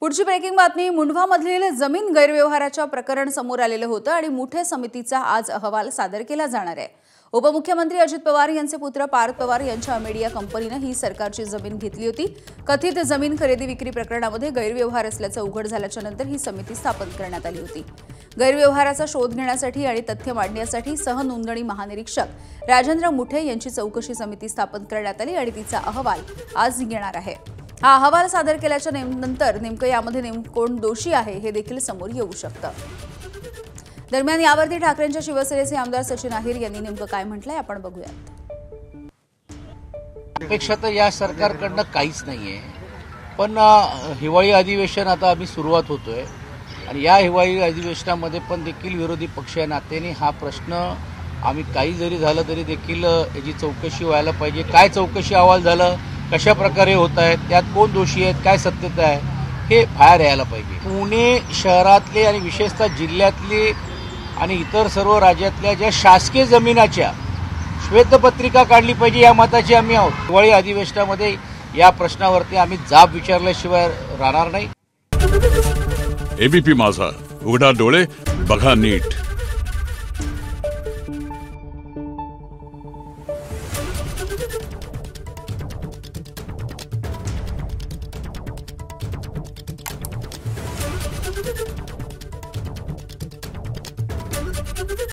पुढची ब्रेकिंग बातमी। मुंढवामधील जमीन गैरव्यवहाराच्या प्रकरण समोर आलेलं होतं आणि मुठे समितीचा आज अहवाल सादर केला जाणार आहे। उपमुख्यमंत्री अजित पवार यांचे पुत्र पार्थ पवार यांच्या मीडिया कंपनीने ही सरकारची जमीन घेतली होती। कथित जमीन खरेदी विक्री प्रकरणामध्ये गैरव्यवहार असल्याचं उघड झाल्याच्या नंतर ही समिती स्थापन करण्यात आली होती। गैरव्यवहाराचा शोध घेण्यासाठी आणि तथ्य मांडण्यासाठी सहनोंदणी महानिरीक्षक राजेंद्र मुठे यांची चौकशी समिती स्थापन करण्यात आली आणि तिचा अहवाल आज येणार आहे। हा अहवाल सादर केल्याच्या नंतर नेमकं यामध्ये कोण दोषी आहे हे देखील समोर येऊ शकतं। दरम्यान यावरती ठाकरेंच्या शिवसेनेचे आमदार सचिन अहिर यांनी नेमकं काय म्हटलंय आपण बघूयात। अपेक्षा तर या सरकारकडनं काहीच नाहीये, पण हिवाळी अधिवेशन आता आम्ही सुरुवात होतोय आणि या हिवाळी अधिवेशनामध्ये पण देखील विरोधी पक्ष या नात्याने हा प्रश्न आम्ही काही जरी झालं तरी देखील याची चौकशी व्हायला पाहिजे। काय चौकशी अहवाल झालं, कशा प्रकारे होत आहेत, त्यात कोण दोषी आहेत, काय सत्यता आहे हे बाहेर यायला पाहिजे। पुणे शहरातले आणि विशेषतः जिल्ह्यातले आणि इतर सर्व राज्यातल्या ज्या शासकीय जमिनाच्या श्वेतपत्रिका काढली पाहिजे या मताची आम्ही आहोत। हिवाळी अधिवेशनामध्ये या प्रश्नावरती आम्ही जाब विचारल्याशिवाय राहणार नाही। एबीपी माझा, उघडा डोळे बघा नीट।